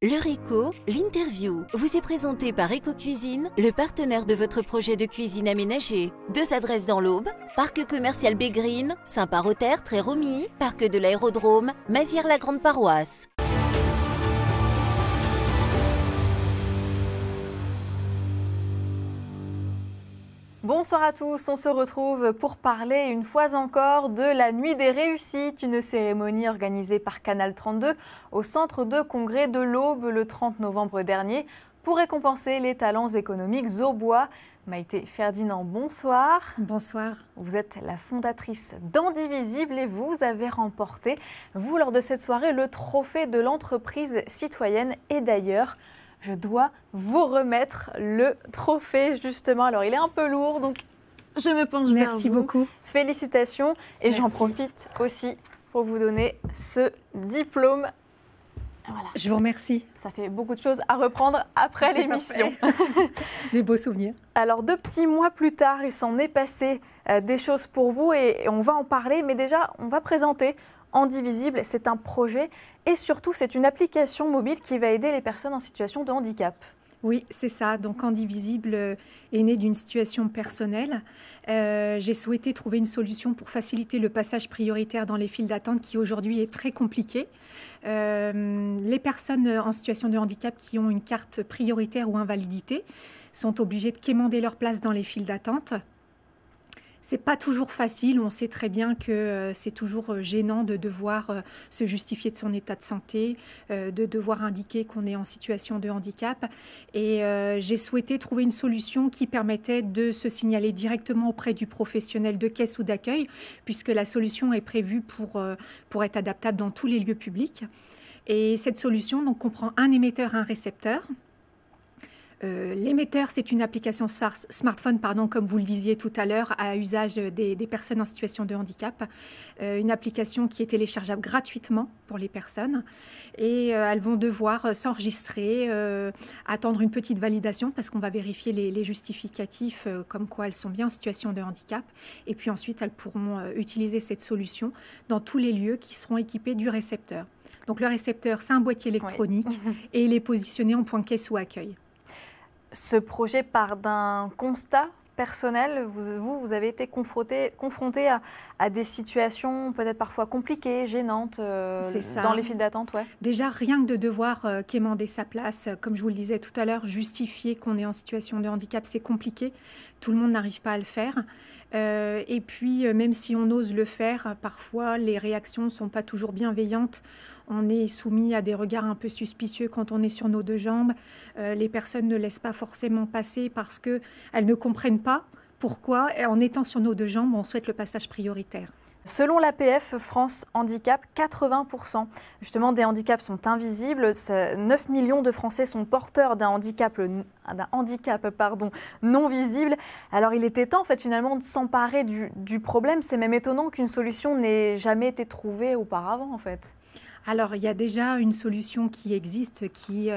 L'heure éco, l'interview, vous est présenté par Eco-Cuisine, le partenaire de votre projet de cuisine aménagée. Deux adresses dans l'Aube, Parc commercial Bégrine, Saint-Parotère, Tréromy, Parc de l'Aérodrome, Mazières-la-Grande-Paroisse. Bonsoir à tous, on se retrouve pour parler une fois encore de la Nuit des Réussites, une cérémonie organisée par Canal 32 au centre de congrès de l'Aube le 30 novembre dernier pour récompenser les talents économiques aubois. Maïté Ferdinand, bonsoir. Bonsoir. Vous êtes la fondatrice d'Indivisible et vous avez remporté, vous, lors de cette soirée, le trophée de l'entreprise citoyenne. Et d'ailleurs, je dois vous remettre le trophée, justement. Alors, il est un peu lourd, donc je me penche vers vous. Merci beaucoup. Félicitations. Et Merci. J'en profite aussi pour vous donner ce diplôme. Voilà. Je vous remercie. Ça fait beaucoup de choses à reprendre après l'émission. Des beaux souvenirs. Alors, 2 petits mois plus tard, il s'en est passé des choses pour vous et on va en parler. Mais déjà, on va présenter Indivisible. C'est un projet et surtout, c'est une application mobile qui va aider les personnes en situation de handicap. Oui, c'est ça. Donc, Indivisible est né d'une situation personnelle. J'ai souhaité trouver une solution pour faciliter le passage prioritaire dans les files d'attente qui aujourd'hui est très compliqué. Les personnes en situation de handicap qui ont une carte prioritaire ou invalidité sont obligées de quémander leur place dans les files d'attente. C'est pas toujours facile, on sait très bien que c'est toujours gênant de devoir se justifier de son état de santé, de devoir indiquer qu'on est en situation de handicap. Et j'ai souhaité trouver une solution qui permettait de se signaler directement auprès du professionnel de caisse ou d'accueil, puisque la solution est prévue pour être adaptable dans tous les lieux publics. Et cette solution donc, comprend un émetteur et un récepteur. L'émetteur, c'est une application smartphone, comme vous le disiez tout à l'heure, à usage des personnes en situation de handicap. Une application qui est téléchargeable gratuitement pour les personnes. Et elles vont devoir s'enregistrer, attendre une petite validation parce qu'on va vérifier les justificatifs comme quoi elles sont bien en situation de handicap. Et puis ensuite, elles pourront utiliser cette solution dans tous les lieux qui seront équipés du récepteur. Donc le récepteur, c'est un boîtier électronique et il est positionné en point caisse ou accueil. Ce projet part d'un constat personnel. Vous avez été confronté à des situations peut-être parfois compliquées, gênantes dans les files d'attente. Ouais. Déjà, rien que de devoir quémander sa place, comme je vous le disais tout à l'heure, justifier qu'on est en situation de handicap, c'est compliqué. Tout le monde n'arrive pas à le faire. Et puis, même si on ose le faire, parfois les réactions ne sont pas toujours bienveillantes. On est soumis à des regards un peu suspicieux quand on est sur nos deux jambes. Les personnes ne laissent pas forcément passer parce qu'elles ne comprennent pas pourquoi, en étant sur nos deux jambes, on souhaite le passage prioritaire. Selon l'APF France Handicap, 80% justement des handicaps sont invisibles. 9 millions de Français sont porteurs d'un handicap non visible. Alors il était temps en fait finalement de s'emparer du problème. C'est même étonnant qu'une solution n'ait jamais été trouvée auparavant en fait. Alors, il y a déjà une solution qui existe, qui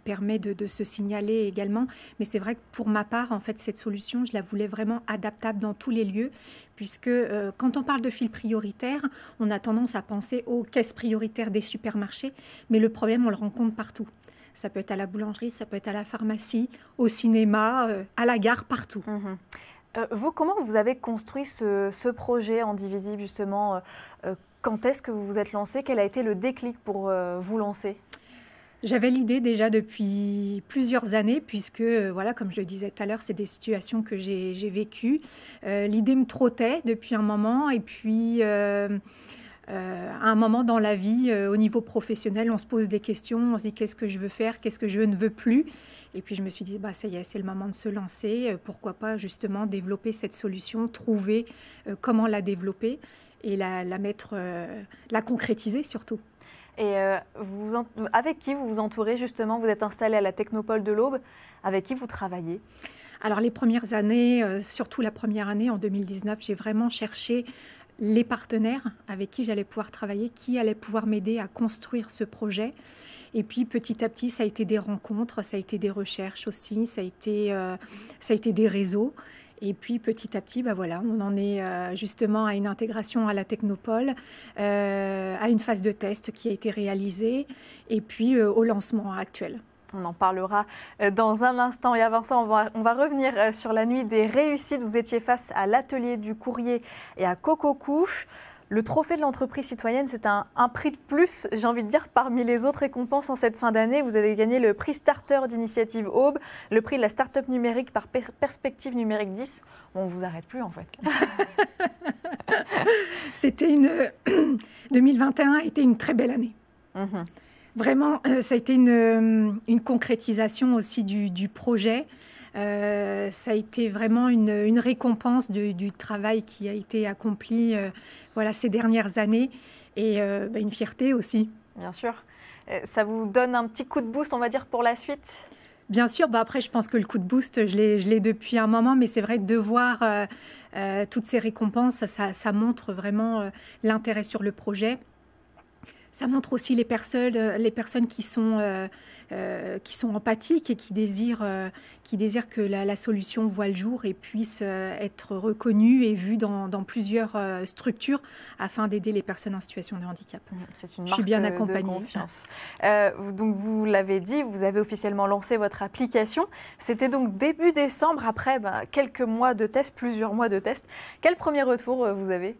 permet de se signaler également. Mais c'est vrai que pour ma part, en fait, cette solution, je la voulais vraiment adaptable dans tous les lieux, puisque quand on parle de file prioritaire, on a tendance à penser aux caisses prioritaires des supermarchés. Mais le problème, on le rencontre partout. Ça peut être à la boulangerie, ça peut être à la pharmacie, au cinéma, à la gare, partout. Vous, comment vous avez construit ce projet Indivisible, justement quand est-ce que vous vous êtes lancé? Quel a été le déclic pour vous lancer? J'avais l'idée déjà depuis plusieurs années, puisque, voilà, comme je le disais tout à l'heure, c'est des situations que j'ai vécues. L'idée me trottait depuis un moment, et puis à un moment dans la vie, au niveau professionnel, on se pose des questions, on se dit qu'est-ce que je veux faire, qu'est-ce que je ne veux plus. Et puis je me suis dit, ça y est, c'est le moment de se lancer. Pourquoi pas justement développer cette solution, trouver comment la développer et la concrétiser surtout. Et avec qui vous vous entourez justement? Vous êtes installé à la Technopole de l'Aube. Avec qui vous travaillez? Alors les premières années, surtout la première année en 2019, j'ai vraiment cherché les partenaires avec qui j'allais pouvoir travailler, qui allaient pouvoir m'aider à construire ce projet. Et puis petit à petit, ça a été des rencontres, ça a été des recherches aussi, ça a été des réseaux. Et puis petit à petit, voilà, on en est justement à une intégration à la Technopole, à une phase de test qui a été réalisée, et puis au lancement actuel. On en parlera dans un instant. Et avant ça, on va revenir sur la nuit des réussites. Vous étiez face à l'atelier du courrier et à Coco Couche. Le trophée de l'entreprise citoyenne, c'est un prix de plus, j'ai envie de dire, parmi les autres récompenses en cette fin d'année. Vous avez gagné le prix Starter d'Initiative Aube, le prix de la start-up numérique par Perspective Numérique 10. On ne vous arrête plus, en fait. C'était 2021 a été une très belle année. Vraiment, ça a été une concrétisation aussi du projet. Ça a été vraiment une récompense du travail qui a été accompli ces dernières années et une fierté aussi. Bien sûr. Ça vous donne un petit coup de boost, on va dire, pour la suite ? Bien sûr. Après, je pense que le coup de boost, je l'ai depuis un moment, mais c'est vrai que de voir toutes ces récompenses, ça montre vraiment l'intérêt sur le projet. Ça montre aussi les personnes qui sont empathiques et qui désirent que la solution voie le jour et puisse être reconnue et vue dans plusieurs structures afin d'aider les personnes en situation de handicap. C'est une marque. Je suis bien accompagnée. De confiance. Donc vous l'avez dit, vous avez officiellement lancé votre application. C'était donc début décembre, après quelques mois de tests, plusieurs mois de tests. Quel premier retour vous avez ?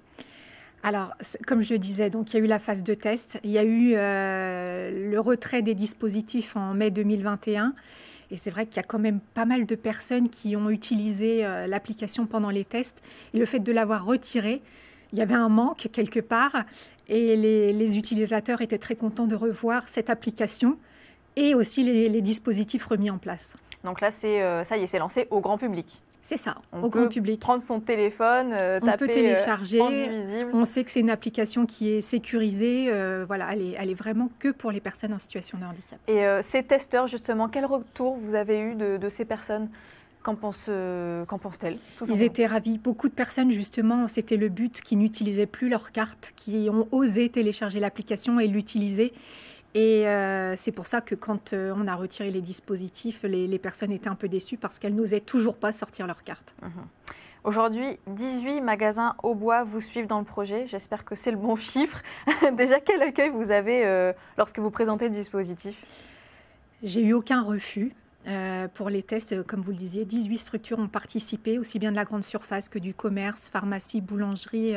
Alors, comme je le disais, donc il y a eu la phase de test, il y a eu le retrait des dispositifs en mai 2021. Et c'est vrai qu'il y a quand même pas mal de personnes qui ont utilisé l'application pendant les tests. Et le fait de l'avoir retirée, il y avait un manque quelque part. Et les utilisateurs étaient très contents de revoir cette application et aussi les dispositifs remis en place. Donc là, ça y est, c'est lancé au grand public. C'est ça, au grand public. Prendre son téléphone, on peut télécharger. Indivisible. On sait que c'est une application qui est sécurisée. Elle est vraiment que pour les personnes en situation de handicap. Et ces testeurs, justement, quel retour vous avez eu de ces personnes ? Qu'en pensent-elles ? Ils étaient ravis. Beaucoup de personnes, justement, c'était le but, qui n'utilisaient plus leur carte, qui ont osé télécharger l'application et l'utiliser. Et c'est pour ça que quand on a retiré les dispositifs, les personnes étaient un peu déçues parce qu'elles n'osaient toujours pas sortir leur carte. Aujourd'hui, 18 magasins Aubois vous suivent dans le projet. J'espère que c'est le bon chiffre. Déjà, quel accueil vous avez lorsque vous présentez le dispositif ? J'ai eu aucun refus. Pour les tests, comme vous le disiez, 18 structures ont participé, aussi bien de la grande surface que du commerce, pharmacie, boulangerie,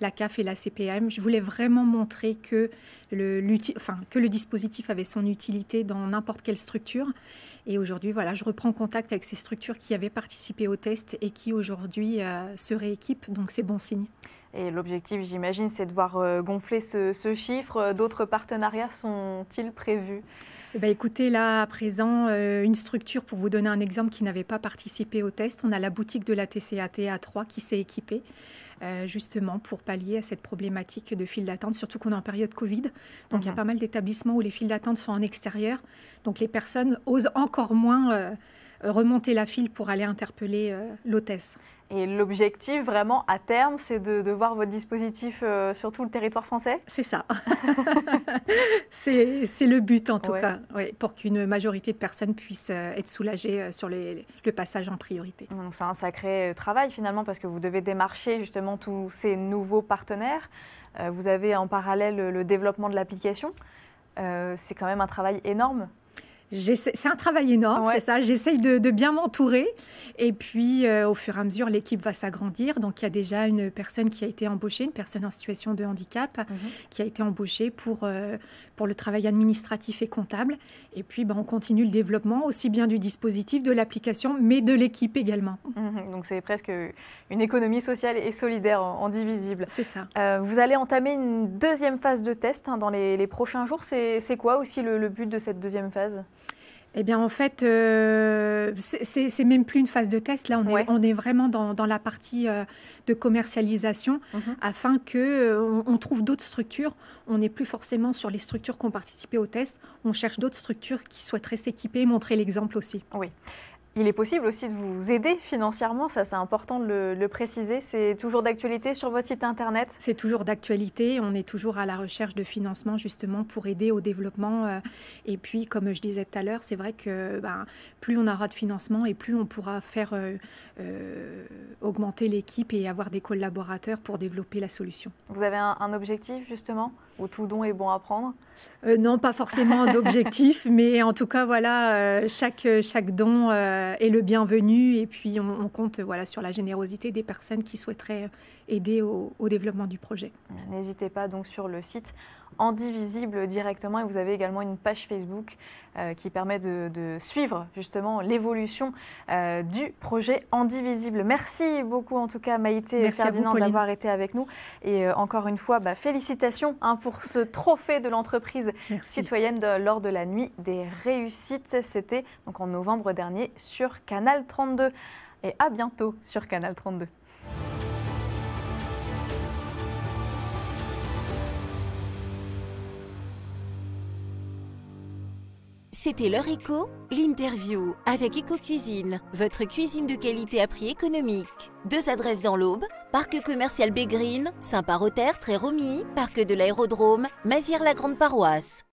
la CAF et la CPM. Je voulais vraiment montrer que le dispositif avait son utilité dans n'importe quelle structure. Et aujourd'hui, je reprends contact avec ces structures qui avaient participé au test et qui aujourd'hui se rééquipent. Donc c'est bon signe. Et l'objectif, j'imagine, c'est de voir gonfler ce chiffre. D'autres partenariats sont-ils prévus ? Écoutez, là, à présent, une structure, pour vous donner un exemple, qui n'avait pas participé au test, on a la boutique de la TCAT à Troyes qui s'est équipée, justement, pour pallier à cette problématique de file d'attente, surtout qu'on est en période Covid. Donc, il y a pas mal d'établissements où les files d'attente sont en extérieur. Donc, les personnes osent encore moins remonter la file pour aller interpeller l'hôtesse. Et l'objectif, vraiment, à terme, c'est de voir votre dispositif sur tout le territoire français ? C'est ça. c'est le but, en tout cas, pour qu'une majorité de personnes puissent être soulagées sur le passage en priorité. Donc, c'est un sacré travail, finalement, parce que vous devez démarcher, justement, tous ces nouveaux partenaires. Vous avez, en parallèle, le développement de l'application. C'est quand même un travail énorme. C'est un travail énorme, c'est ça. J'essaye de bien m'entourer. Et puis, au fur et à mesure, l'équipe va s'agrandir. Donc, il y a déjà une personne qui a été embauchée, une personne en situation de handicap, qui a été embauchée pour le travail administratif et comptable. Et puis, on continue le développement, aussi bien du dispositif, de l'application, mais de l'équipe également. Donc, c'est presque une économie sociale et solidaire en divisible. C'est ça. Vous allez entamer une deuxième phase de test dans les prochains jours. C'est quoi aussi le but de cette deuxième phase ? Eh bien, en fait, c'est même plus une phase de test. Là, on est vraiment dans la partie de commercialisation afin qu'on trouve d'autres structures. On n'est plus forcément sur les structures qui ont participé au test. On cherche d'autres structures qui souhaiteraient s'équiper et montrer l'exemple aussi. Oui. Il est possible aussi de vous aider financièrement, ça c'est important de le préciser. C'est toujours d'actualité sur votre site internet? C'est toujours d'actualité. On est toujours à la recherche de financement justement pour aider au développement. Et puis, comme je disais tout à l'heure, c'est vrai que plus on aura de financement et plus on pourra faire augmenter l'équipe et avoir des collaborateurs pour développer la solution. Vous avez un objectif justement, où tout don est bon à prendre? Non, pas forcément d'objectif, mais en tout cas, voilà, chaque don est le bienvenu. Et puis, on compte sur la générosité des personnes qui souhaiteraient aider au développement du projet. N'hésitez pas donc sur le site Indivisible directement, et vous avez également une page Facebook qui permet de suivre justement l'évolution du projet Indivisible. Merci beaucoup en tout cas Maïté et Ferdinand d'avoir été avec nous, et encore une fois félicitations pour ce trophée de l'entreprise citoyenne lors de la nuit des réussites. C'était donc en novembre dernier sur Canal 32, et à bientôt sur Canal 32. C'était l'heure éco, l'interview avec Eco-Cuisine, votre cuisine de qualité à prix économique. 2 adresses dans l'Aube, Parc commercial Bégrine, Saint-Parotère, Tréromy, Parc de l'Aérodrome, Mazières-la-Grande-Paroisse.